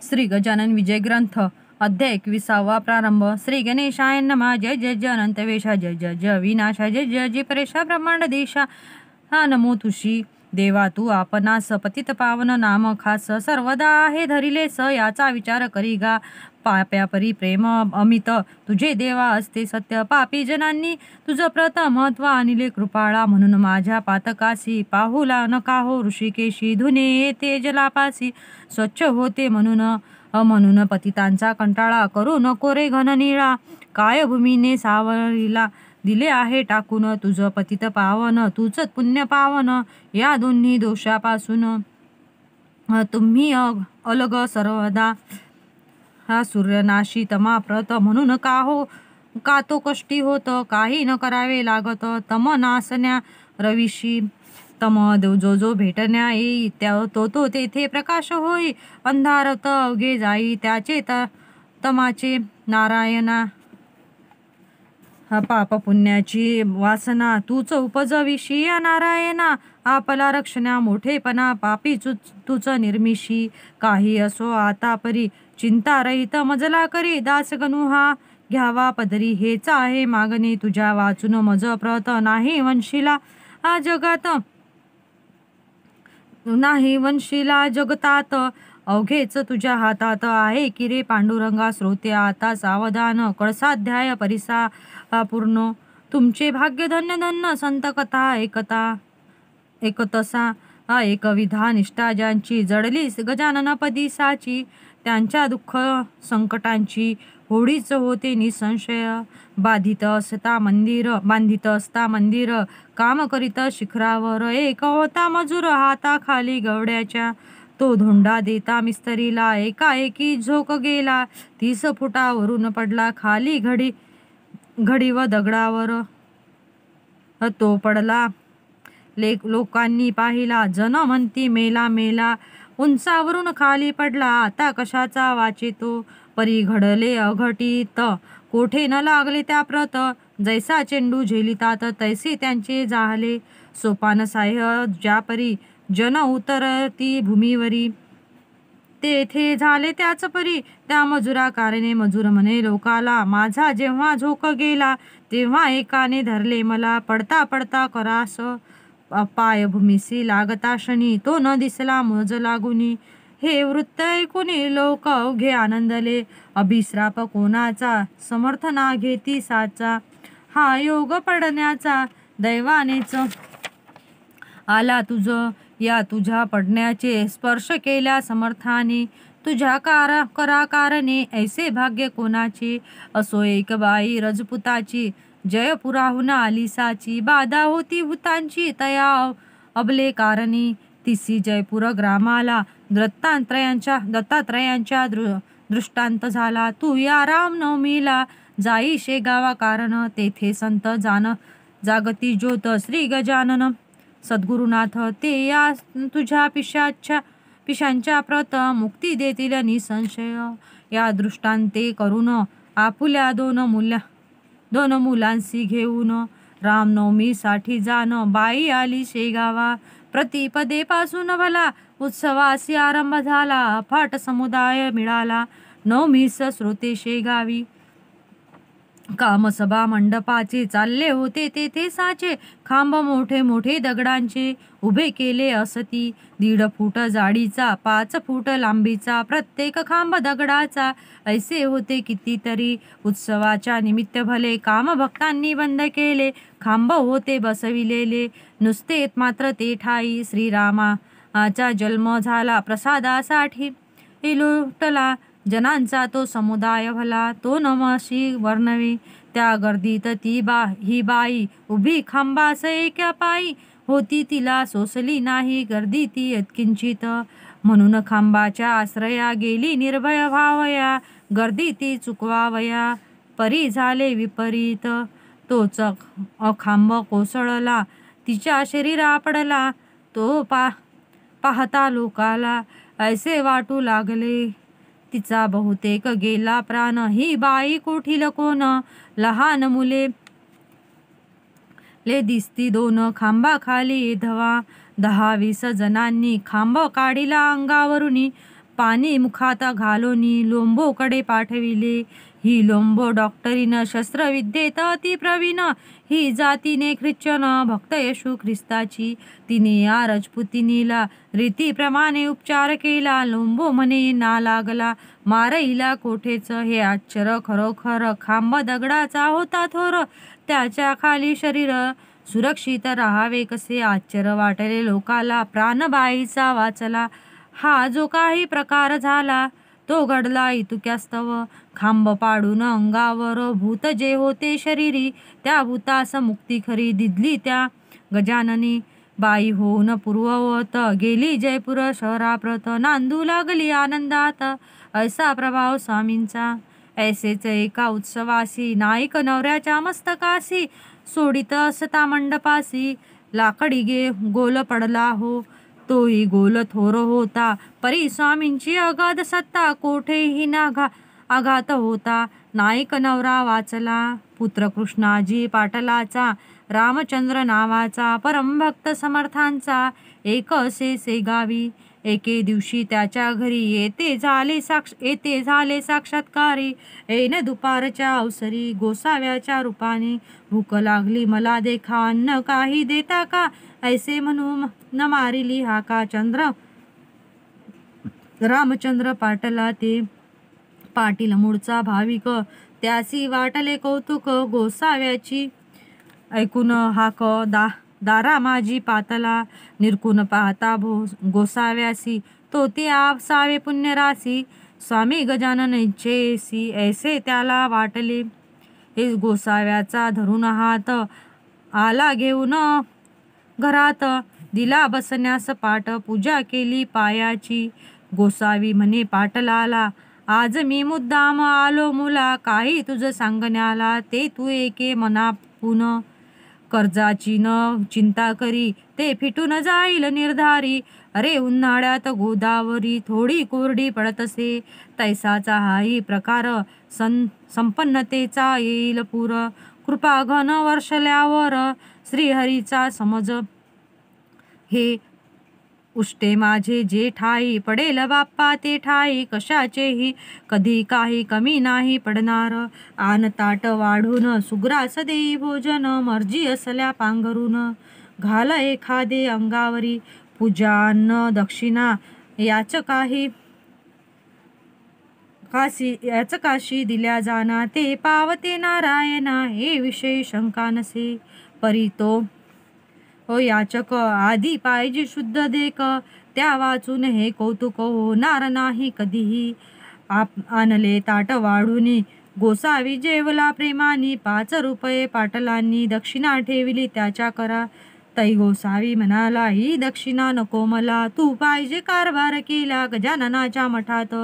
श्री गजानन विजय ग्रंथ अध्याय 21 प्रारंभ. श्री गणेशाय नमः. जय जय जय अनंत वेशा. जय जय जय विनाशा. जय जय जय परेशा ब्रह्मांड देशा. हा नमो तुशी देवा. तू आपणास पतित पावन नाम खास सर्वदा आहे धरिले स याचा विचार करी गा. पाप्या परी प्रेम अमित तुझे देवा असते सत्य. पापी जनांनी तुझं प्रथमत्व आणले कृपाळा. म्हणून माझ्या पातकासी पाहुला नका हो ऋषिकेशी. धुने येते जलापासी स्वच्छ होते म्हणून पतितांचा कंटाळा करू नको रे घननिळा. काय भूमीने सावरीला दिले आहे टाकून तुझं पतित पावन तुझ पुण्य पावन. या दोन्ही दोषापासून तुम्ही अलग सर्वदा. हा सूर्यनाशी तमाप्रत म्हणून का तो कष्टी होत. काही न करावे लागत तम नासन्या रविशी. तम जो भेटण्या येई तो तेथे प्रकाश होई. अंधारत अवघे जाई त्याचे तमाचे नारायणा. पाप पुण्याची वासना तूच उपजविशी या नारायणा. आपला रक्षणा मोठेपणा पापी तुच निर्मिशी. काही असो आता परी चिंता रहित मजला करी. दास गणू हा घ्यावा पदरी हेच आहे मागणे. तुझ्या वाचून मज प्रत नाही वंशीला जगात. नाही वंशीला जगतात अवघेच तुझ्या हातात आहे की रे पांडुरंगा. श्रोते आता सावधान कळसाध्याय परिसा पूर्ण. तुमचे भाग्य धन्य धन्य संत कथा एकतसा. एक विधा निष्ठा ज्यांची जडली गजानन पदिसाची. त्यांच्या दुःख संकटांची होडीच होते निसंशय. बांधित असता मंदिर काम करीत शिखरावर. एक होता मजूर हाताखाली गवड्याच्या. तो धोंडा देता मिस्त्रीला एकाएकी झोक गेला. 30 फुटावरून पडला खाली घडी व दगडावर तो पडला. लोकांनी पाहिला जन म्हणती मेला मेला. उंचावरून खाली पडला आता कशाचा वाचे तो. परी घडले अघटित कोठे न लागले त्या प्रत. जैसा चेंडू झेलितात तैसे त्यांचे झाले. सोपान साह्य ज्यापरी जन उतरती भूमीवरी. तेथे झाले त्याच परी त्या मजुरा कारणे. मजूर म्हणे लोकाला माझा जेव्हा झोक गेला तेव्हा एकाने धरले मला. पडता पडता करास पाय भूमीसी लागता क्षणी. तो न दिसला मज लागुनी. हे वृत्त ऐकुनी लोक अवघे आनंदले. अभिश्राप कोणाचा समर्थना घेती साचा. हा योग पडण्याचा दैवानेच आला तुझ. या तुझ्या पडण्याचे स्पर्श केल्या समर्थाने. तुझ्या कराकारणे ऐसे भाग्य कोणाचे. असो एक बाई रजपुताची जयपुराहून आलिसाची. बाधा होती भूतांची तया अबले कारणी. तिसी जयपूर ग्रामाला दत्तात्रयांच्या दृष्टांत झाला. तू या रामनवमीला जाई शेगावा कारण. तेथे संत जागती ज्योत श्री गजानन सद्गुरुनाथ. ते या तुझ्या पिशांच्या प्रत मुक्ती देतील निसंशय. या दृष्टांते करून आपुल्या दोन मुलांसी घेऊन रामनवमीसाठी जाण बाई आली शेगावा. प्रतिपदेपासून भला उत्सवासी आरंभ झाला. अफाट समुदाय मिळाला नवमीस श्रोते शेगावी. कामसभा मंडपाचे चालले होते तेथे साचे. खांब मोठे मोठे दगडांचे उभे केले असती. 1.5 फूट जाडीचा 5 फूट लांबीचा प्रत्येक खांब दगडाचा. ऐसे होते कितीतरी. उत्सवाच्या निमित्त भले काम भक्तांनी बंद केले. खांब होते बसविलेले नुसते मात्र ते ठाई. श्रीरामाचा जन्म झाला प्रसादासाठी. लुटला जनांचा तो समुदाय भला. तो नमशी वर्णवे त्या गर्दीत ही बाई उभी खांबास एका पायी होती. तिला सोसली नाही गर्दी ती यत्किंचित. म्हणून खांबाच्या आश्रया गेली निर्भय व्हावया. गर्दी ती चुकवावया परी झाले विपरीत. तोच खांब कोसळला तिच्या शरीरा पडला. तो पाहता लोकाला ऐसे वाटू लागले तिचा बहुतेक गेला प्राण. ही बाई कोठील कोण. लहान मुले दिसती 2 खांबाखाली धवा. 10-20 जणांनी खांब काढिला अंगावरुनी. पाणी मुखात घालोनी लोंबोकडे पाठविले. ही लोंबो डॉक्टरीन शस्त्रविद्येत अति प्रवीण. ही जातीने ख्रिश्चन भक्त येशू ख्रिस्ताची. तिने या राजपुतिनीला रीतीप्रमाणे उपचार केला. लोंबो म्हणे ना लागला मारईला कोठेच. हे आश्चर्य खरोखर खांब दगडाचा होता थोर. त्याच्या खाली शरीर सुरक्षित राहावे कसे आश्चर्य वाटले लोकाला. प्राणबाईचा वाचला. हा जो काही प्रकार झाला तो घडला इतुक्यास्तव. खांब पाडून अंगावर भूत जे होते शरीरी त्या भूतास मुक्ती खरी दिली त्या गजाननी. बाई होऊन पूर्ववत गेली जयपूर शहराप्रत. नांदू लागली आनंदात ऐसा प्रभाव स्वामींचा. ऐसेच एका उत्सवासी नाईक नवऱ्याच्या मस्तकासी सोडित असता मंडपासी लाकडी गोल पडला हो. तोही गोल थोर होता परी स्वामींची अगाध सत्ता. कोठेही आघात होता नाईक नवरा वाचला. पुत्र कृष्णाजी पाटलाचा रामचंद्र नावाचा परमभक्त समर्थांचा एक असे सेगावी. एके दिवशी त्याच्या घरी येते झाले साक्षात्कारी. ऐन दुपारच्या अवसरी गोसाव्याच्या रूपाने. भूक लागली मला देखा अन्न काही देता का. ऐसे म्हणून न मारिली हाका रामचंद्र पाटला ते. पाटील मूळचा भाविक त्यासी वाटले कौतुक गोसाव्याची. ऐकून हाक दारा माझी पातला. निरकून पाहता गोसाव्यासी तो ते आपसावे पुण्यराशी. स्वामी गजानन इच्छेसी ऐसे त्याला वाटले. हे गोसाव्याचा धरून हात आला घेऊन घरात. दिला बसण्यास पाट पूजा केली पायाची. गोसावी म्हणे पाटलाला आज मी मुद्दाम आलो मुला. काही तुझं सांगण्याला ते तू एके मनापून. कर्जाची न चिंता करी ते फिटून जाईल निर्धारी. अरे उन्हाळ्यात गोदावरी थोडी कोरडी पडतसे. तैसाचा हाही प्रकार संपन्नतेचा येईल पूर. कृपा घन वर्षल्यावर श्रीहरीचा समज. हे उष्टे माझे जे ठाई पडेल बाप्पा ते ठाई. कशाचेही कधी काही कमी नाही पडणार. आन ताट वाढून सुग्रास देई भोजन. मर्जी असल्या पांघरून घाल एखादे अंगावरी. पूजा अन्न दक्षिणा याच काशी दिल्या जाना. ते पावते नारायणा हे विषयी शंका नसे. परी तो याचक आधी पाहिजे शुद्ध देक. त्या वाचून हे कौतुक होणार नाही कधीही. आणले ताट वाढूनी गोसावी जेवला प्रेमानी. 5 रुपये पाटलांनी दक्षिणा ठेवली त्याच्या करा. तै गोसावी म्हणाला ही दक्षिणा नको मला. तू पाहिजे कारभार केला गजाननाच्या मठात.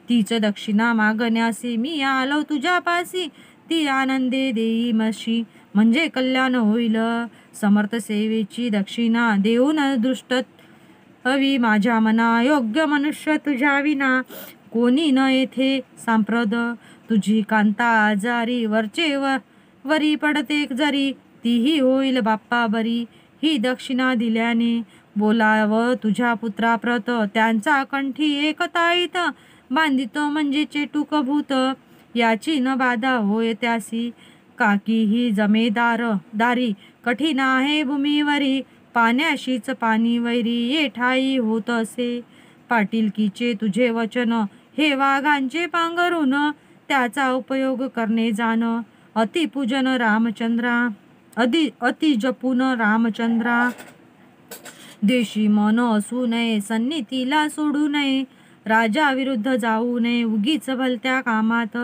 तीच दक्षिणा मागण्यासी मी आलो तुझ्या पासी. ती आनंदे देई मशी म्हणजे कल्याण होईल. समर्थ सेवेची दक्षिणा देऊन दृष्ट हवी माझ्या मना. योग्य मनुष्य तुझ्या विना कोणी न येथे सांप्रद. तुझी कांता आजारी वरचे वरी पडते जरी. तीही होईल बाप्पा बरी. ही दक्षिणा दिल्याने बोलाव तुझ्या पुत्राप्रत. त्यांचा कंठी एक ताईत बांधितो म्हणजे चेटूक भूत. याची न बाधा होय त्यासी. काकी ही दारी कठीण आहे भूमीवरी. पाण्याशीच पाणी वैरी ये ठाई होत असे. पाटीलकीचे तुझे वचन हे वाघांचे पांघरून. त्याचा उपयोग करणे जाण. अतिपूजन रामचंद्रा अति जपून रामचंद्रा. देशी मन असू नये सन्नितीला सोडू नये. राजा विरुद्ध जाऊ नये उगीच भलत्या कामात.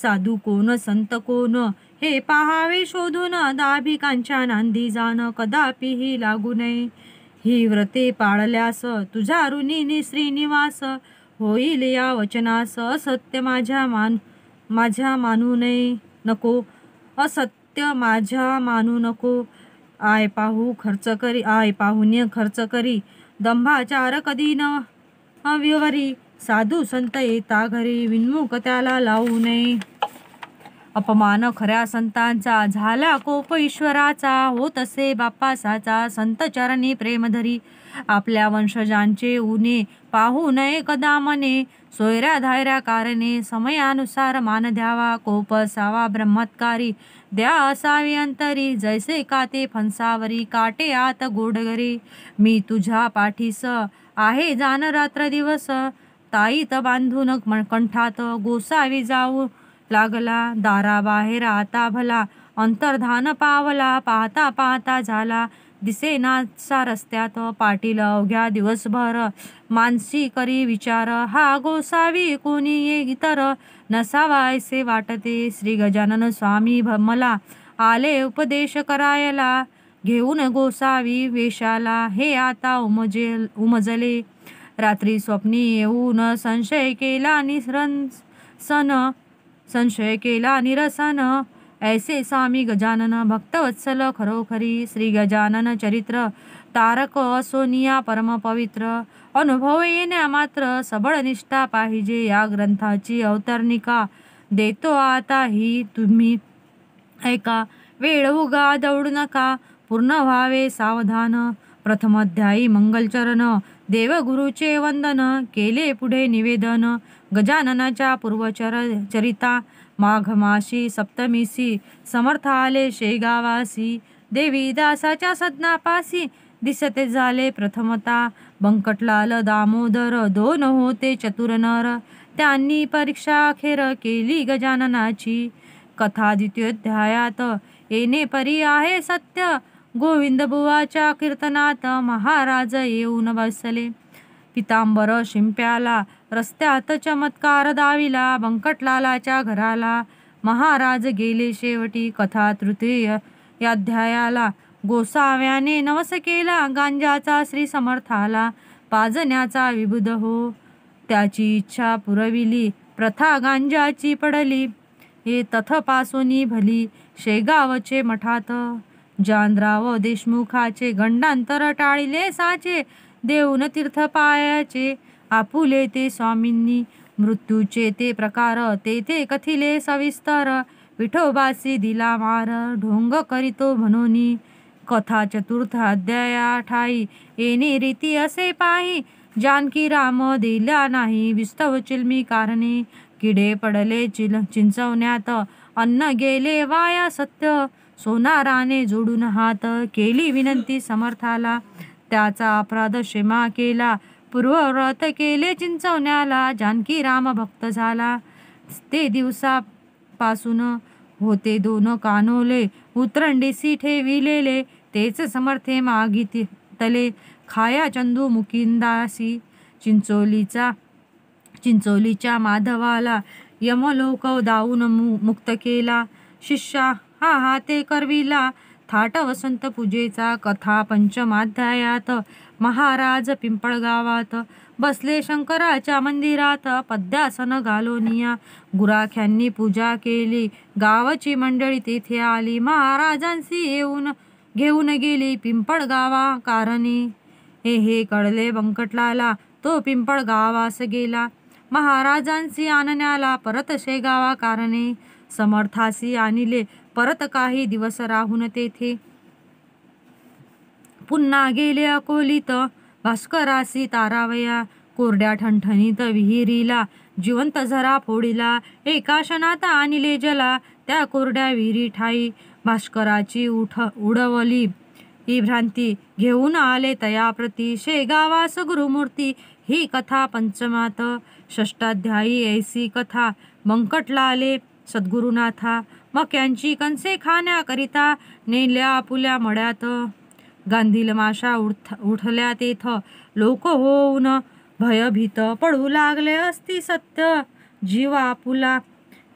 साधू कोण संत कोण हे पाहावे शोधून. दाभिकांच्या नांदी जाण कदापिही लागू नये. ही व्रते पाळल्यास तुझा ऋणी श्रीनिवास. होईल या वचनास असत्य माझ्या मानू नये नको. असत्य माझ्या मानू नको. आय पाहुणे खर्च करी दंभाचार कधी न विवरी. साधू संत येता घरी विनमुख त्याला लावू नये. अपमान खऱ्या संतांचा, झाला कोप ईश्वराचा, होत असे बाप्पासाचा, संत चरणी प्रेम धरी. आपल्या वंशजांचे उणे पाहू नये कदा मने, सोयऱ्या धायऱ्या कारणे, समयानुसार मान द्यावा. कोप असावा ब्रह्मत्कारी, द्या असावी अंतरी, जैसे काते फणसावरी, काटे आत गोडगरी. मी तुझ्या पाठीस आहे जाण रात्र दिवस, ताईत बांधून कंठात गोसावी जाऊ लागला. दाराबाहेर आता भला, अंतर्धान पावला, पाहता पाहता झाला दिसेनासा रस्त्यात. पाटील अवघ्या दिवसभर मानसी करी विचार, हा गोसावी कोणी ये इतर, नसावा ऐसे वाटते. श्री गजानन स्वामी मला आले उपदेश करायला, घेऊन गोसावी वेशाला, हे आता उमजले. रात्री स्वप्नी येऊन संशय केला निरसन, ऐसे स्वामी गजानन भक्तवत्सल खरोखरी. श्री गजानन चरित्र तारक सोनिया परम पवित्र, अनुभव येण्या मात्र सबळ निष्ठा पाहिजे. या ग्रंथाची अवतरणिका देतो आता ही तुम्ही ऐका. वेळ उगा दौडू नका, पूर्ण व्हावे सावधान. प्रथम अध्यायी मंगलचरण, देवगुरुचे वंदन, केले पुढे निवेदन. गजाननाच्या पूर्वचरिता. माघ मासी सप्तमीसी, समर्थ आले शेगावासी, देवी दासाच्या सदनापासी, दिसते झाले प्रथमता. बंकटलाल दामोदर, दोन होते चतुर नर, त्यांनी परीक्षा अखेर केली गजाननाची. कथा द्वितीयोध्यायात, येणे परी आहे सत्य, गोविंद बुवाच्या कीर्तनात महाराज येऊन बसले. पितांबर शिंप्याला रस्त्यात चमत्कार दाविला, बंकटलालाच्या घराला महाराज गेले शेवटी. कथा तृतीयाध्यायाला, गोसाव्याने नवस केला, गांजाचा श्री समर्थाला, पाजण्याचा विबुध हो, त्याची इच्छा पुरविली, प्रथा गांजाची पडली, हे तथपासूनी भली. शेगावचे मठात जानराव देशमुखाचे, गंडांतर टाळिले साचे, देऊन तीर्थ पायाचे, आपुले ते स्वामींनी. मृत्यूचे ते प्रकार तेथे कथिले सविस्तर, विठोबासी दिला मार, ढोंग करीतो म्हणूनी. कथा चतुर्थ अध्याया ठाई, येणे रीती असे पाही, जानकी राम दिला नाही विस्तव चिलमी कारणे. किडे पडले चिंचवण्यात, अन्न गेले वाया सत्य, सोनाराने जोडून हात, केली विनंती समर्थाला, त्याचा अपराध क्षमा केला, पूर्वव्रत केले चिंचवण्याला, जानकी राम भक्त झाला. ते दिवसापासून होते दोन कानोले, उतरंडीसी ठेविलेले, तेच समर्थे मागितले, खाया चंदू मुकिंदासी. चिंचोलीच्या माधवाला यमलोक दावून मुक्त केला, शिष्या हा हाते करविला थाट वसंत पूजेचा. कथा पंचमाध्यायात, महाराज पिंपळगावात बसले शंकराच्या मंदिरात, पद्यासन घालोनिया, गुराख्यांनी पूजा केली, गावाची मंडळी तेथे आली, महाराजांशी घेऊन गेली पिंपळगावा कारणे. हे कळले बंकटलाला, तो पिंपळगावास गेला, महाराजांशी आणण्याला परत शेगावा कारणे. समर्थासी आणले परत काही दिवस राहून तेथे, पुन्हा गेले अकोलीत, भास्करासी तारावया, कोरड्या ठणठणीत विहिरीला जिवंत झरा फोडिला, एका क्षणात आणले जला, त्या कोरड्या विहिरी ठाई. भास्कराची उडवली ही भ्रांती, घेऊन आले तयाप्रती, शेगावास गुरुमूर्ती. ही कथा पंचमात. षष्टाध्यायी ऐसी कथा, बंकटलाले सद्गुरुनाथा, मक्यांची कणसे खाण्याकरिता नेल्या आपुल्या मड्यात. गांधील माशा उठल्या तेथ, लोक होऊन भयभीत, पडू लागले असती सत्य, जीव आपुला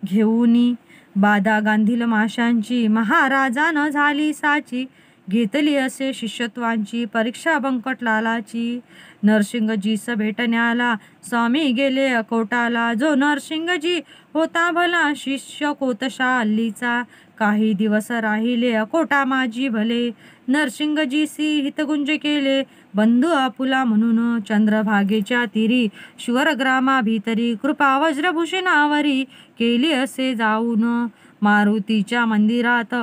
घेऊनी. बाधा गांधील माशांची, महाराजान झाली साची, घेतली असे शिष्यत्वांची परीक्षा बंकटलालाची. नरसिंगजीस भेटण्याला स्वामी गेले अकोटाला, जो नरसिंगजी होता भला शिष्य कोतशा अल्लीचा. काही दिवस राहिले अकोटा माझी भले, नरसिंगजीसी हितगुंज केले, बंधू आपुला म्हणून. चंद्रभागेच्या तीरी शिवरग्रामा भीतरी, कृपा वज्रभूषणावरी केली असे जाऊन, मारुतीच्या मंदिरात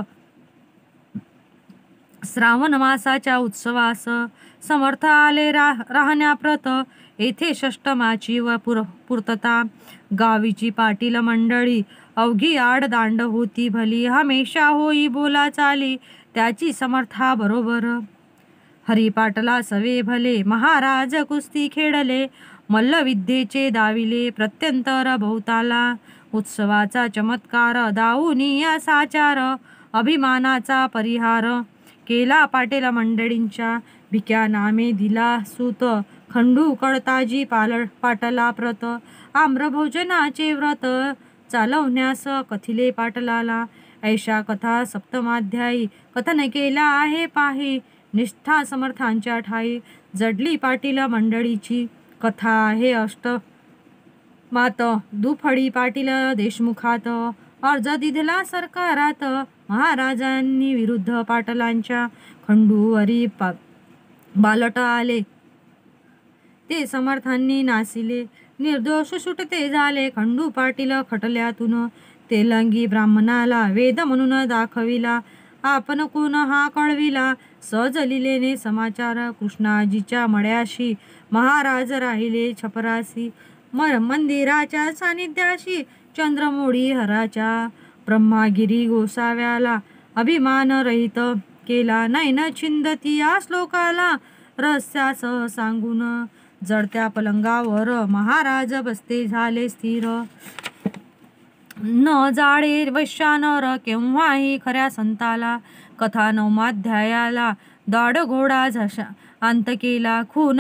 श्रावण मासाच्या उत्सवास समर्थ आले राहण्याप्रत येथे षष्टमाची व पूर्तता. गावीची पाटील मंडळी अवघी आडदांड होती भली, हमेशा होई बोला चाली त्याची समर्था बरोबर. हरिपाटला सवे भले महाराज कुस्ती खेळले, मल्लविद्येचे दाविले प्रत्यंतर बहुताला. उत्सवाचा चमत्कार दाऊनी या साचार, अभिमानाचा परिहार केला पाटील मंडळींच्या. भिक्या नामे दिला सूत खंडू कळताजी पाटला प्रत, आम्रभोजनाचे व्रत चालवण्यास कथिले पाटलाला. ऐशा कथा सप्तमाध्यायी कथन केला आहे पाही, निष्ठा समर्थांच्या ठाई जडली पाटील मंडळीची. कथा आहे अष्टमात दुफळी पाटील देशमुखात, अर्ज दिधला सरकारात महाराजांनी विरुद्ध पाटलांच्या. खंडूवरी बालट आले ते समर्थांनी नासिले, निर्दोष सुटते झाले खंडू पाटील खटल्यातून. तेलंगी ब्राह्मणाला वेद म्हणून दाखविला, आपण कोण हा कळविला. सहज लिलेने समाचार कृष्णाजीच्या मळ्याशी, महाराज राहिले छपरासी. मंदिराच्या सानिध्याशी चंद्रमोळी हराच्या, ब्रह्मागिरी गोसाव्याला अभिमान रहित केला. नैन छिंदती या श्लोकाला रहस्यासह सांगून, जडत्या पलंगावर महाराज बसते झाले स्थिर. न जाळे वैश्यानर केव्हाही खऱ्या संताला, कथा नवमाध्यायाला दाढ घोडा झशा अंत केला. खून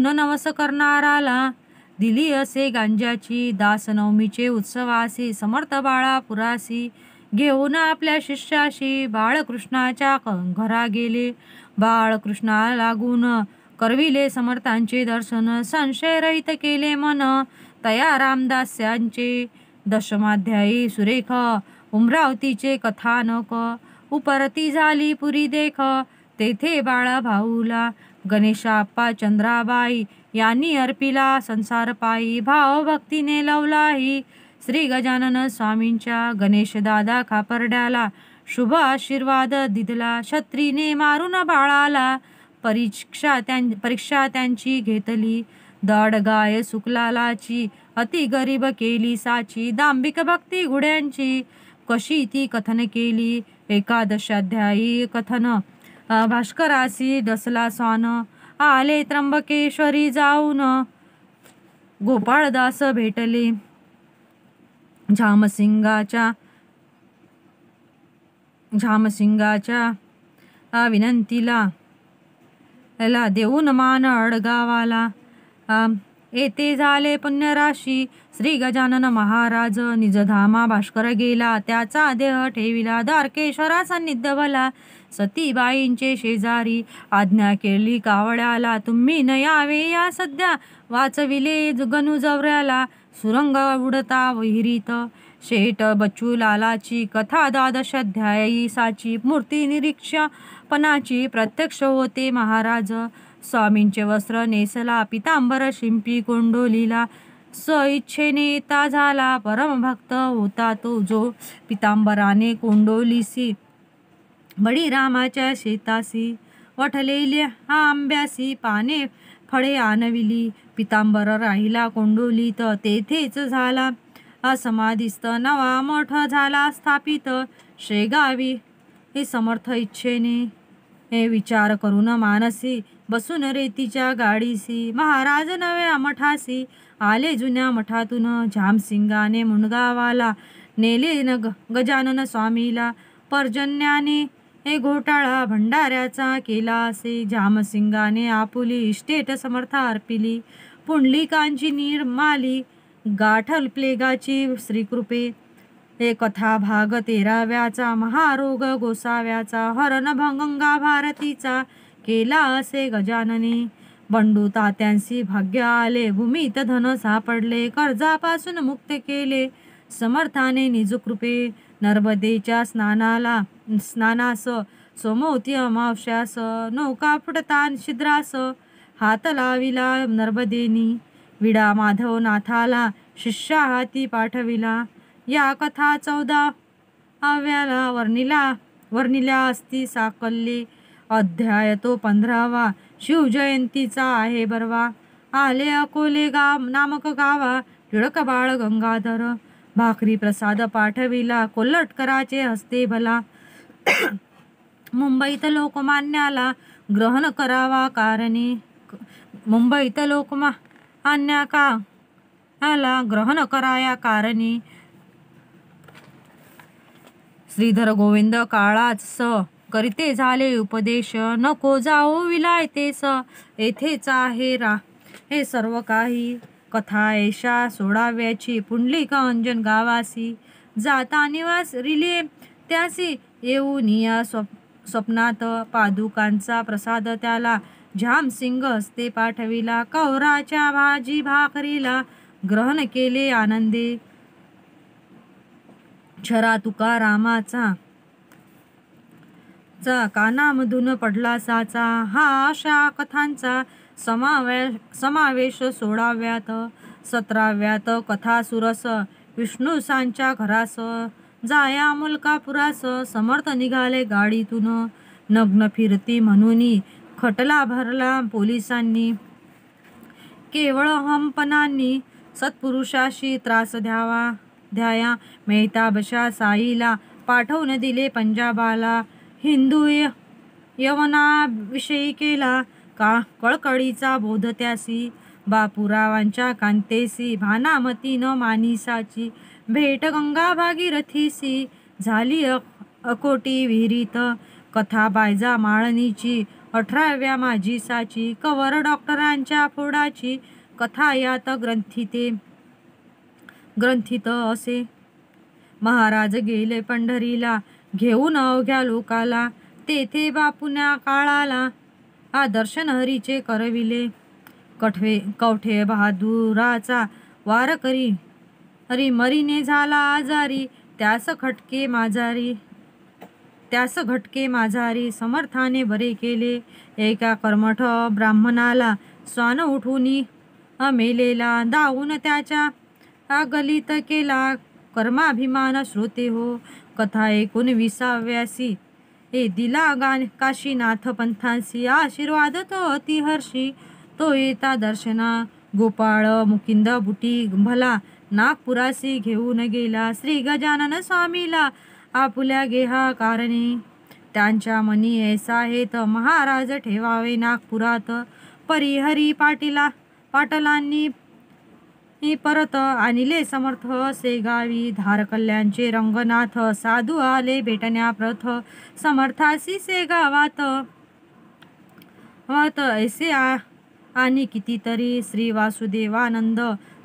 नवस करणाराला दिली असे गांजाची, दास नवमीचे उत्सवासी समर्थ बाळा पुरासी. घेऊन आपल्या शिष्याशी बाळकृष्णाच्या घरा गेले, बाळकृष्णा लागून करविले समर्थांचे दर्शन. संशय रहित केले मन तया रामदास्यांचे, दशमाध्यायी सुरेख उमरावतीचे कथानक. उपरती झाली पुरी देख तेथे बाळा भाऊला, गणेशाप्पा चंद्राबाई यांनी अर्पिला संसार पायी. भावभक्तीने लवलाही श्री गजानन स्वामींच्या, गणेशदादा खापर्ड्याला शुभ आशीर्वाद दिदला. छत्रीने मारून बाळाला परीक्षा त्यांची घेतली, दाड गाय सुकलालाची अति गरीब केली साची. दांभिक भक्ती घोड्यांची कशी ती कथन केली, एकादशाध्यायी कथन भास्करासी डसला स्वान. आले त्र्यंबकेश्वरी जाऊन गोपाळदास भेटले, झामसिंगाच्या विनंतीला देऊन मान अडगावाला. येथे झाले पुण्यराशी श्री गजानन महाराज, निजधामा भास्कर गेला त्याचा देह ठेविला. द्वारकेश्वरा सान्निध्य भला सतीबाईंचे शेजारी, आज्ञा केली कावळ्याला तुम्ही न यावे या सध्या. वाचविले गणू जवऱ्याला सुरंग उडता विहिरीत. शेट बच्चू लालाची कथा द्वादशाध्यायी साची, मूर्ती निरीक्षपणाची प्रत्यक्ष होते महाराज. स्वामींचे वस्त्र नेसला पितांबर शिंपी कोंडोलीला, इच्छेने येता झाला परमभक्त होता तो जो. पितांबराने कोंडोलीसी बळीरामाच्या शेतासी, वठलेल्या आंब्यासी पाने फळे आणविली. पितांबर राहिला कोंडोलीत तेथेच झाला समाधिस्थ. नवा मठ झाला स्थापित शेगावी हे समर्थ इच्छेने. हे विचार करून मानसी बसून रेतीच्या गाडीसी, महाराज नव्या मठासी आले जुन्या मठातून. झामसिंगाने मुणगावाला नेले गजानन स्वामीला, पर्जन्याने हे घोटाळा भंडाऱ्याचा केला असे. झामसिंगाने आपुली इस्टेट समर्थ अर्पिली, पुंडलिकांची निर्माली गाठल प्लेगाची श्रीकृपे. हे कथा भाग 13व्याचा महारोग गोसाव्याचा, हरण गंगा भारतीचा केला असे गजानने. बंडू तात्यांसी भाग्य आले, भूमीत धन सापडले, कर्जापासून मुक्त केले समर्थाने निजकृपे. नर्मदेच्या स्नानास सोमवती अमावस्यास, नौका फुटता छिद्रास हात लाविला नर्मदेनी. विडा माधव नाथाला शिष्या हाती पाठविला, या कथा 14व्याला वर्णिल्या असती साकल्ये. अध्याय तो 15वा. शिवजयंतीचा आहे बरवा. आले अकोले नामक गावा. टिळक बाळ गंगाधर. भाकरी प्रसाद पाठविला. कोल्हटकराचे हस्ते भला. मुंबईत लोकमान्याला ग्रहण करावा कारणे. मुंबईत लोकमान्याला ग्रहण कराया कारणे. श्रीधर गोविंद काळाच करीते झाले उपदेश. नको जाओ विलायतेस येथेच आहे हे सर्व काही. कथा ऐशा सोडाव्याची. पुंडलिक अंजन गावासी. जाता निवास रिले त्यासी. येऊन या स्वप्नात पादुकांचा प्रसाद त्याला. झामसिंग हस्ते पाठविला. कौराच्या भाजी भाकरीला ग्रहण केले आनंदे. छरा तुकारामाचा कानामधून पडला साचा. हा अशा कथांचा समावेश 16व्यात. 17व्यात कथा सुरस. विष्णुसांच्या घरास जाया मुलकापुरास. समर्थ निघाले गाडीतून. नग्न फिरती म्हणून खटला भरला पोलिसांनी. केवळ हंपणांनी सत्पुरुषाशी त्रास द्याया. मेहताबशा साईला पाठवून दिले पंजाबाला. हिंदू यवनाविषयी केला कळकळीचा बोध त्यासी. बापूरावांच्या कांतेसी भानामती न मानिसाची. भेट गंगा भागीरथीसी झाली अकोटी विहिरीत. कथा बायजा माळणीची 18व्या माजीसाची. कवर डॉक्टरांच्या फोडाची. कथा यात ग्रंथित असे. महाराज गेले पंढरीला घेऊन अवघ्या लोकाला. तेथे बापुन्या काळाला दर्शन हरीचे करविले. कवठे बहादुराचा वारकरी मरीने झाला आजारी. त्यास घटके माजारी समर्थाने बरे केले. एका कर्मठ ब्राह्मणाला श्वान उठून मेलेला दावून त्याच्या गलित केला. कर्माभिमान श्रोते हो. कथा 19व्यासी. दिला काशीनाथ पंथांसी. आशीर्वाद तो अतिहर्षी. तो येता दर्शना गोपाळ मुकिंद बुटी भला. नागपुरासी घेऊन गेला श्री गजानन स्वामीला आपुल्या गेहा कारणे. त्यांच्या मनी ऐसा हेत महाराज ठेवावे नागपुरात. परिहरी पाटलांनी परत आणले समर्थ असे गावी. धारकल्यांचे रंगनाथ साधू आले भेटण्या प्रथ. समर्थासी से गावात ऐसे आणि कितीतरी. श्री वासुदेवानंद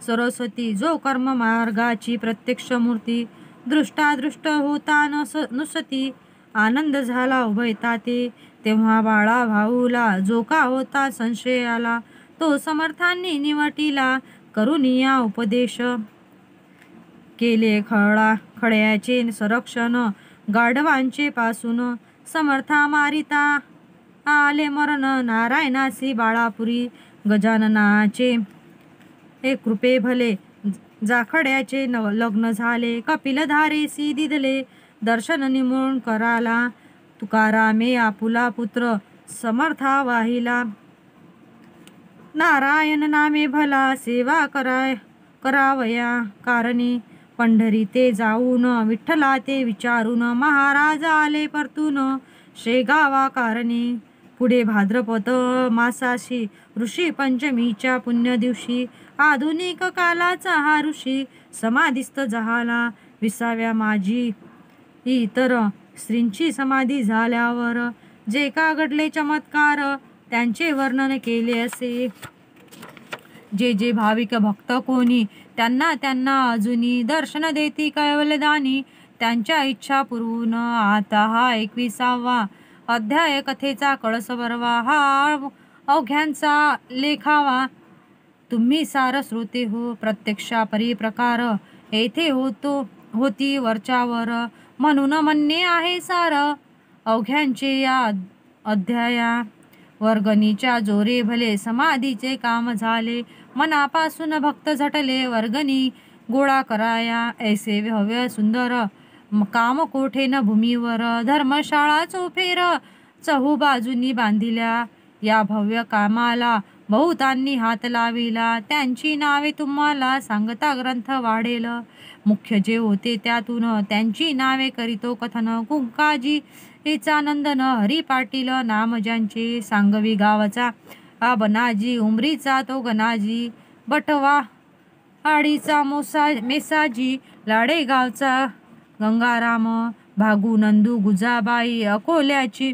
सरस्वती जो कर्म मार्गाची प्रत्यक्ष मूर्ती. दृष्टादृष्ट होता नुसती. आनंद झाला उभयता ते. तेव्हा बाळा भाऊला जो का होता संशय आला. तो समर्थांनी निवटिला करुनिया उपदेश. केले खड्याचे संरक्षण गाढवांचे पासून. समर्था मारिता आले मरण नारायणासी बाळापुरी. गजाननाचे कृपे भले जाखड्याचे लग्न झाले. कपिलधारेसी दिदले दर्शन निमून कराला. तुकारामे आपुला पुत्र समर्था वाहिला. नारायण नामे भला सेवा करावया कारणे. पंढरी ते जाऊन विठ्ठला ते विचारून. महाराज आले परतून शेगावा कारणे. पुढे भाद्रपद मासाशी ऋषी पंचमीच्या पुण्य दिवशी. आधुनिक कालाचा हा ऋषी समाधिस्थ झाला. 20व्या माजी इतर स्त्रींची समाधी झाल्यावर जे का घडले चमत्कार त्यांचे वर्णन केले असे. जे भाविक भक्त कोणी त्यांना अजूनी दर्शन देती कैवल्यदानी. त्यांच्या इच्छा पुरवून आता हा 21वा अध्याय कथेचा कळस भरवा. हा अवघ्यांचा लेखावा. तुम्ही सार श्रोते हो. प्रत्यक्षा परिप्रकार येथे होती वरच्यावर. म्हणून म्हणणे आहे सार अवघ्यांचे या अध्याया. वर्गणीच्या जोरे भले समाधीचे काम झाले. मनापासून भक्त झटले वर्गणी गोळा कराया ऐसे हव्य सुंदर काम कोठेन भूमीवर धर्मशाळा चौफेर चहू बाजूनी बांधिल्या या भव्य कामाला बहुतांनी हात लाविला त्यांची नावे तुम्हाला सांगता ग्रंथ वाढेल मुख्य जे होते त्यातून त्यांची नावे करीतो कथन कुंकाजी हिचा नंदन हरी पाटील नाम ज्यांचे सांगवी गावचा बनाजी उमरीचा तो गणाजी बटवा आडीचा मेसाजी लाडेगावचा गंगाराम भागू नंदू गुजाबाई अकोल्याची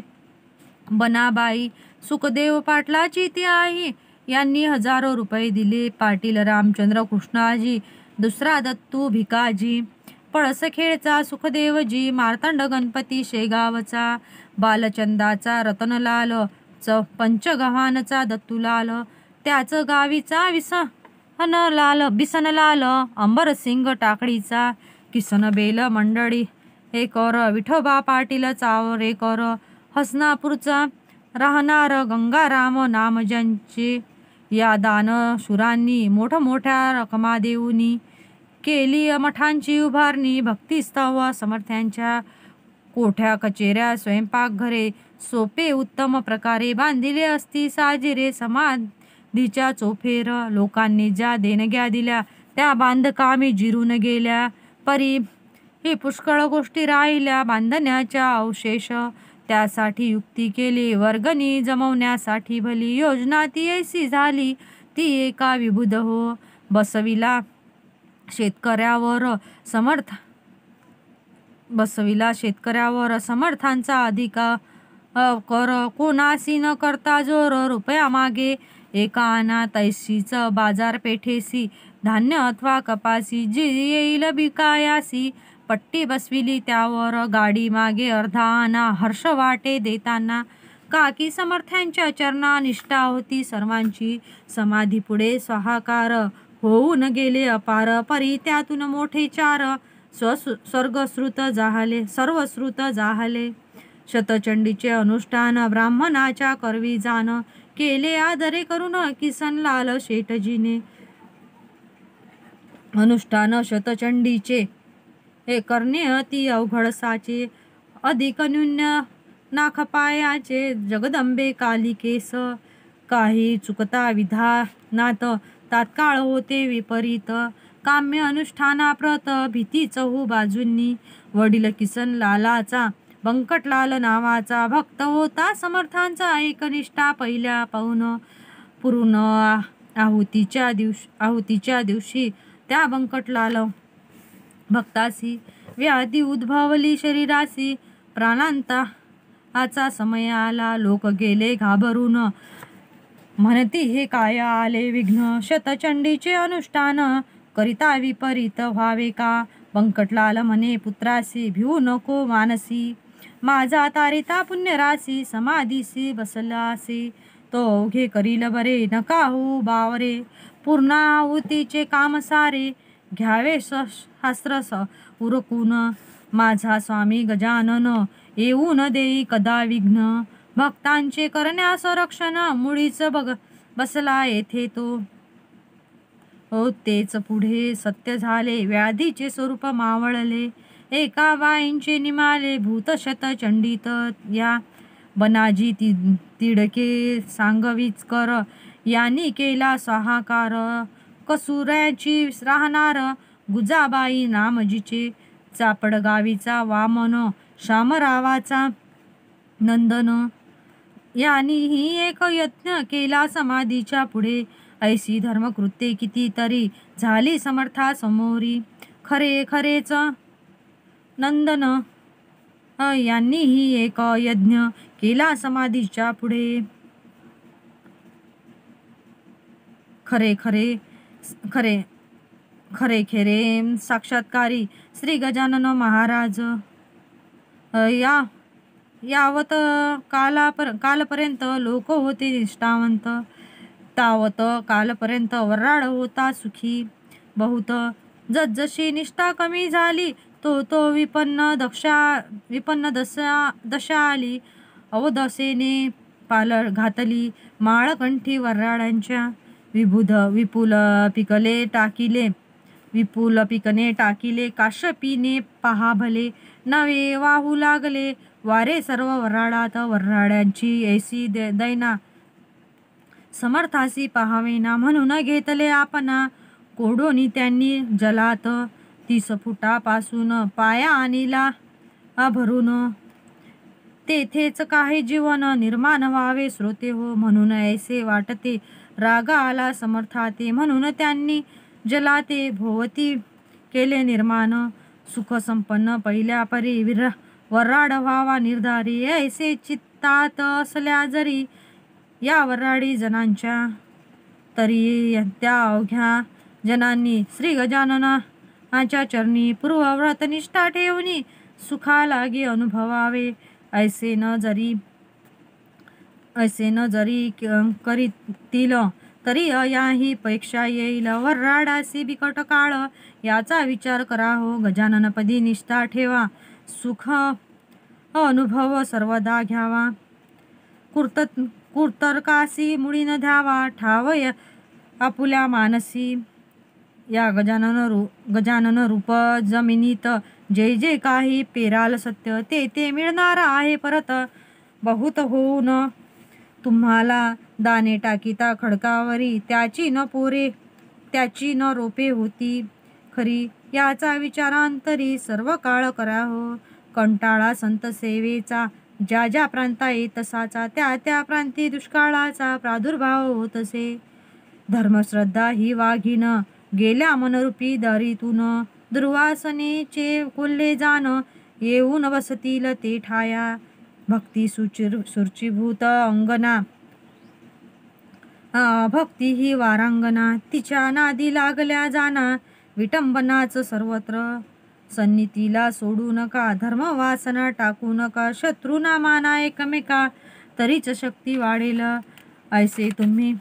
बनाबाई सुखदेव पाटलाची ती आई यांनी हजारो रुपये दिले पाटील रामचंद्र कृष्णाजी दुसरा दत्तू भिकाजी पळसखेडचा सुखदेवजी मार्तंड गणपती शेगावचा बालचंदाचा रतनलाल पंचगव्हाणचा दत्तूलाल त्याच गावीचा बिसनलाल अंबरसिंग टाकडीचा किसनबेल मंडळी एकर विठोबा पाटील चावरेकर हसनापूरचा राहणार गंगाराम नाम ज्यांचे या दानशूरांनी मोठमोठ्या रकमा देऊनी केली मठांची उभारणी भक्तिस्तव समर्थ्यांच्या कोठ्या कचेऱ्या स्वयंपाकघरे सोपे उत्तम प्रकारे बांधिले असती साजिरे समाधीच्या चोफेर लोकांनी ज्या देणग्या दिल्या त्या बांधकामी जिरून गेल्या परी ही पुष्कळ गोष्टी राहिल्या बांधण्याच्या अवशेष त्यासाठी युक्ती केली वर्गणी जमवण्यासाठी भली योजना ती ऐसी झाली ती एका विबुध हो बसविला शेतकऱ्यावर समर्थांचा अधिकार कर कोणासी न करता जोर रुपया मागे एका आणा तैशीच बाजारपेठेसी धान्य अथवा कपासी जी येईल बिकायासी पट्टी बसविली त्यावर गाडी मागे अर्धा आणा हर्ष वाटे देताना काकी समर्थ्यांच्या चरणा निष्ठा होती सर्वांची समाधी पुढे स्वाहाकार होऊन गेले अपार परी त्यातून मोठे चार सर्वश्रुत जाहले शतचंडीचे अनुष्ठान ब्राह्मणाच्या करवी जाण केले आदरे करून किसनलाल शेठजीने अनुष्ठान शतचंडीचे हे करणे अति अवघड साचे अधिक न्यून्य नाखपायाचे जगदंबे कालिकेस काही चुकता विधानात तात्काळ होते विपरीत काम्य अनुष्ठानाप्रत भीती चहू बाजूंनी वडील किसनलालाचा बंकटलाल नावाचा भक्त होता समर्थांचा एकनिष्ठा पहिल्या पाहून पूर्ण आहुतीच्या दिवशी त्या बंकटलाल भक्तासी व्याधी उद्भवली शरीरासी प्राणांताचा समय आला लोक गेले घाबरून म्हणती हे काय आले विघ्न शतचंडीचे अनुष्ठान करिता विपरीत व्हावे का बंकटलाल म्हणे पुत्रासी भिवू नको मानसी माझा तारिता पुण्यरासी समाधीसी बसलासी तो अवघे करील बरे नका हो बावरे पूर्ण आहुतीचे काम सारे घ्यावे शास्त्र उरकून माझा स्वामी गजानन येऊन देई कदा विघ्न भक्तांचे करण्यास रक्षण मुळीच बसला येथे तो हो तेच पुढे सत्य झाले व्याधीचे स्वरूप मावळले एका बाईंचे निमाले भूत शतचंडीत या बनाजी तिडके सांगवीच कर यांनी केला स्वाहाकार कसुऱ्याची राहणार गुजाबाई नामजीचे चापडगावीचा वामन शामरावाचा नंदन यांनीही एक यत्न केला समाधीच्या पुढे ऐशी धर्मकृत्ये कितीतरी झाली समर्था समोरी खरेच नंदन यांनीही एक यज्ञ केला समाधीच्या पुढे खरे साक्षात्कारी श्री गजानन महाराज यावत कालपर्यंत लोक होते निष्ठावंत तावत कालपर्यंत वऱ्हाड होता सुखी बहुत जसजशी निष्ठा कमी झाली तो विपन्न दशा आली अवदसेने पाल घातली माळकंठी वऱ्हाडांच्या विपुल पिकले टाकिले विपुल पिकने टाकिले काश्यपीने पहा भले नवे वाहू लागले वारे सर्व वऱ्हाडात वऱ्हाड्यांची ऐसी दैना समर्थासी पहावेना म्हणून घेतले आपणा कोडोनी त्यांनी जलात 30 फुटापासून पाया आणिला भरून तेथेच काही जीवन निर्माण व्हावे श्रोते हो म्हणून ऐसे वाटते राग आला समर्थाते म्हणून त्यांनी जलाते भोवती केले निर्माण सुख संपन्न पहिल्या परी वऱ्हाड व्हावा निर्धारी ऐसे चित्तात असल्या जरी या वऱ्हाडी जनांच्या तरी त्या अवघ्या जनांनी श्री गजाननाच्या चरणी पूर्वव्रत निष्ठा ठेवणी सुखा लागी अनुभवावे ऐसे न जरी करीतील तरी याही पेक्षा येईल वऱ्हाडासी बिकट काळ याचा विचार करा हो गजाननपदी निष्ठा ठेवा सुख अनुभव सर्वदा घ्यावा कुर्तर्कासी मुळी न द्यावा ठाव आपुल्या मानसी या गजानन रूप जमिनीत जे जे काही पेराल सत्य ते मिळणार आहे परत बहुत होऊन तुम्हाला दाणे टाकीता खडकावरी त्याची न रोपे होती खरी याचा विचारांतरी सर्व काळ करा हो कंटाळा संत सेवेचा ज्या ज्या प्रांता येतसाचा त्या प्रांती दुष्काळाचा प्रादुर्भाव होतसे धर्मश्रद्धा ही वाघीन गेल्या मनरूपी दारीतून दुर्वासनेचे कोल्हे जाण येऊन बसतील ते ठाया भक्ती सुचिभूत अंगना भक्ती ही वारांगना तिच्या नादी लागल्या जाना विटंबनाच सर्वत्र सन्नितीला सोडू नका धर्मवासना टाकू नका शत्रूना माना एकमेका तरीच शक्ती वाढेल ऐसे तुम्ही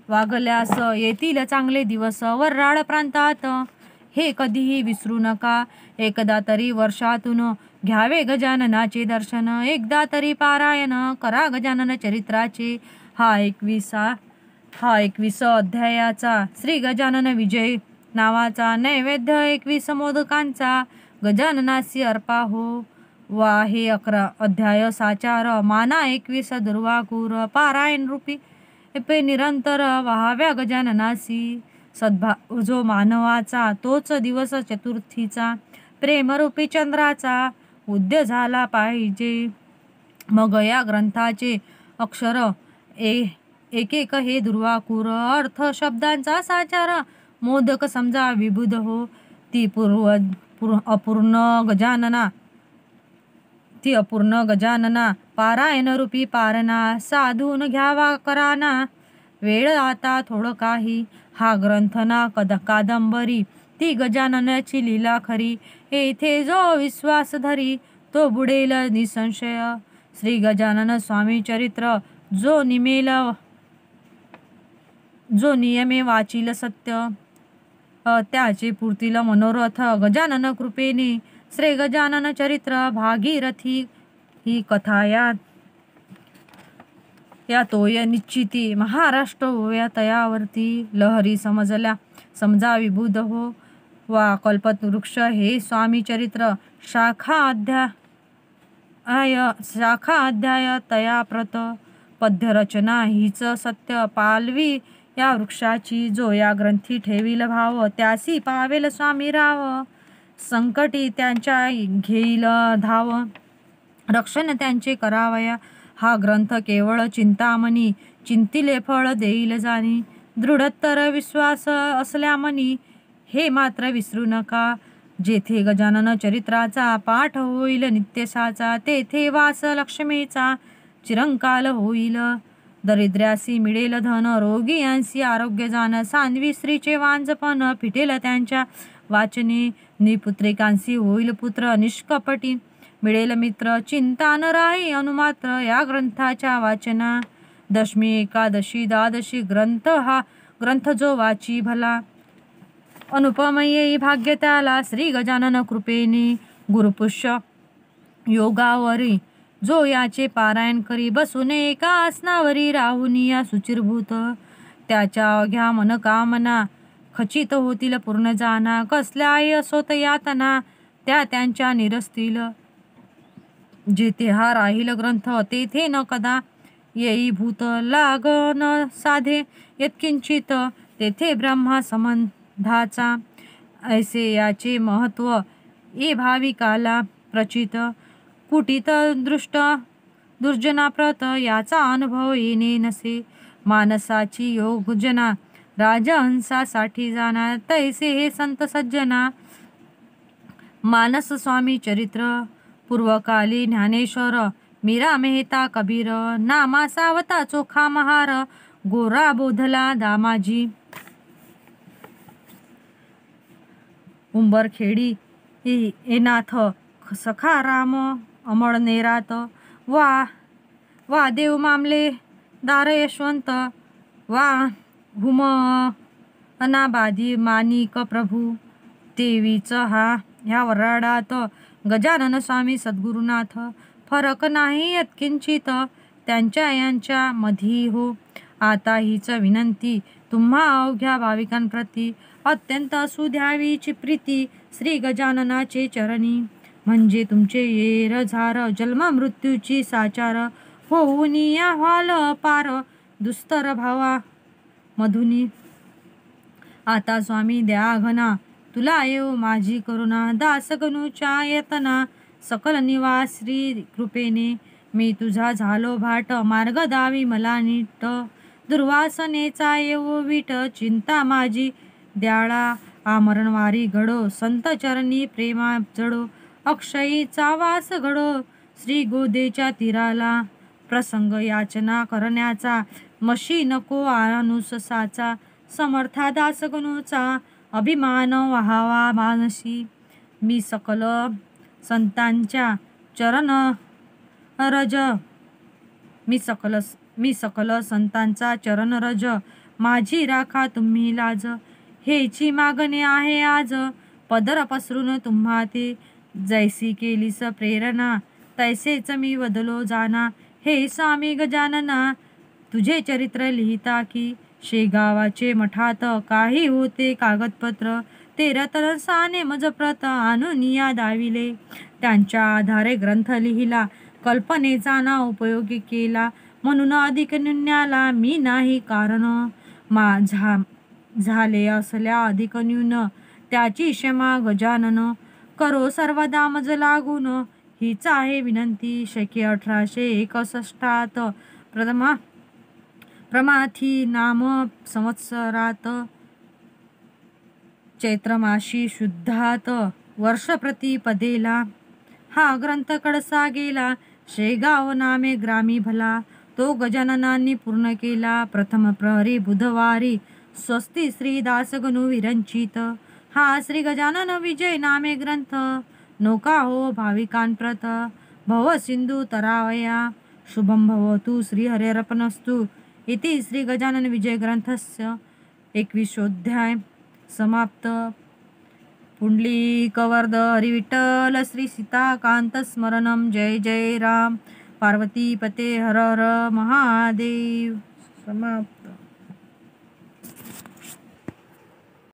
वागल्यास येतील चांगले दिवस वऱ्हाड प्रांतात हे कधीही विसरू नका एकदा तरी वर्षातून घ्यावे गजाननाचे दर्शन एकदा तरी पारायण करा गजानन चरित्राचे हा 21 अध्यायाचा श्री गजानन विजय नावाचा नैवेद्य 21 मोदकांचा गजाननासी अर्पा हो वा हे 11 अध्याय साचार माना 21 दुर्वाकूर पारायण रूपी निरंतर व्हाव्या गजाननासी सद्भाव जो मानवाचा तोच दिवस चतुर्थीचा प्रेमरूपी चंद्राचा उदय झाला पाहिजे मग या ग्रंथाचे अक्षर एक हे दुर्वाकूर अर्थ शब्दांचा साचार मोदक समजा विबुध हो ती अपूर्ण गजानना पारायण रूपी पारणा साधून घ्यावा कराना वेळ आता थोडं काही हा ग्रंथ ना कादंबरी ती गजाननाची लीला खरी येथे जो विश्वास धरी तो बुडेल निसंशय श्री गजानन स्वामी चरित्र जो नियमे वाचिल सत्य त्याचे पूर्तीला मनोरथ गजानन कृपेने श्री गजानन चरित्र भागीरथी ही कथा या तोय निश्चिती महाराष्ट्र ओव्या तयावरती लहरी समजा विबुध हो वा कल्पवृक्ष हे स्वामी चरित्र शाखा अध्याय तयाप्रत पद्यरचना हीच सत्य पालवी या वृक्षाची जो या ग्रंथी ठेवील भाव त्यासी पावेल स्वामी राव संकटी त्यांच्या घेईल धाव रक्षण त्यांचे करावया हा ग्रंथ केवळ चिंतामणी चिंतिले फळ देईल जाणी दृढतर विश्वास असल्यामनी हे मात्र विसरू नका जेथे गजानन चरित्राचा पाठ होईल नित्यसाचा तेथे वास लक्ष्मीचा चिरंकाल होईल दरिद्र्यासी मिळेल धन रोगियांसी आरोग्य जाण सान्वी स्त्रीचे वांजपण फिटेल त्यांच्या वाचने निपुत्रिकांसी होईल पुत्र निष्कपटी मिळेल मित्र चिंता न राही अनुमात्र या ग्रंथाच्या वाचना दशमी एकादशी द्वादशी ग्रंथ जो वाची भला अनुपमयी भाग्य त्याला श्री गजानन कृपेने गुरुपुष्य योगावरी जो याचे पारायण करी बसून एका आसनावरी राहुनी या सुचिरभूत त्याच्या अघ्या मनकामना खचित होतील पूर्ण जाना, कसल्याही असोत यातना त्या त्यांच्या निरसतील. जेथे हा राहील ग्रंथ तेथे न कदा येई भूत, लाग न साधे यत्किंचित तेथे ब्रह्मा संबंधाचा. ऐसे याचे महत्व ये भाविकाला प्रचित, कुटीत दृष्ट दुर्जनाप्रत याचा अनुभव येणे नसे. मानसाची योजना राजहंसासाठी जाणार, तैसे हे संत सज्जना. मानस स्वामी चरित्र पूर्वकाली ज्ञानेश्वर, मीरा मेहता कबीर, नामा सावता चोखा महार, गोरा बोधला दामाजी. उंबरखेडी एनाथ सखा राम अमळनेरात, वा देव मामले दार यशवंत, वा हुम अनाबादी मानिक प्रभू. देवीच ह्या वराडात गजानन स्वामी सद्गुरुनाथ, फरक नाही यत्किंचित त्यांच्या यांच्या मधी हो. आता हीच विनंती तुम्हा अवघ्या भाविकांप्रती, अत्यंत असू द्यावीची प्रीती श्री गजाननाचे चरणी. म्हणजे तुमचे येर झार जन्म मृत्यूची साचार, होऊन या व्हाल पार दुस्तर भावा मधुनी. आता स्वामी द्या घना तुला येऊ माझी करुणा, दासगणूच्या येतना सकल निवास श्री कृपेने. मी तुझा झालो भाट मार्ग दावी मला नीट, दुर्वासनेचा येऊ वीट चिंता माझी द्याळा. आमरणवारी घडो संत चरणी प्रेमा जडो, अक्षयीचा वास घडो श्री गोदेच्या तीराला. प्रसंग याचना करण्याचा मशी नको अनुसाचा, समर्था दासगणूचा अभिमान व्हावा मानसी. मी सकल संतांच्या चरण रज, मी सकल संतांचा चरण रज, माझी राखा तुम्ही लाज. हेची मागणे आहे आज पदर पसरून तुम्हा ते, जैसी केलीस प्रेरणा तैसेच मी बदलो जाना. हे स्वामी गजानना तुझे चरित्र लिहिता की, शेगावाचे मठात काही होते कागदपत्र, ते रतनसाने मजप्रत आणून या दाविले. त्यांच्या आधारे ग्रंथ लिहिला, कल्पनेचा ना उपयोग केला, म्हणून अधिक न्यून्याला मी नाही कारण. झाले असल्या अधिक न्यून त्याची क्षमा गजानन, करो सर्वदा मज लागून हीच आहे विनंती. शके 1861 प्रमाथी नाम संवत्सरात, चैत्रमाशी शुद्धात वर्ष प्रतिपदेला, हा ग्रंथ कडसा गेला. शेगाव नामे ग्रामी भला, तो गजाननांनी पूर्ण केला. प्रथम प्रहरी बुधवारी स्वस्ती श्री दासगणू विरंचित, हा श्री गजानन विजय नामे ग्रंथ. नौका हो भाविकांप्रत भव सिंधू तरावया, शुभम भवतु श्री हरेरपणस्तु. इति श्री गजानन विजय ग्रंथस्य 21ोऽध्याय समाप्त. पुंडलीकवरद हरिविठ्ठल श्री सीताकांत स्मरणम. जय जय राम. पार्वतीपते हर हर महादेव. समाप्त.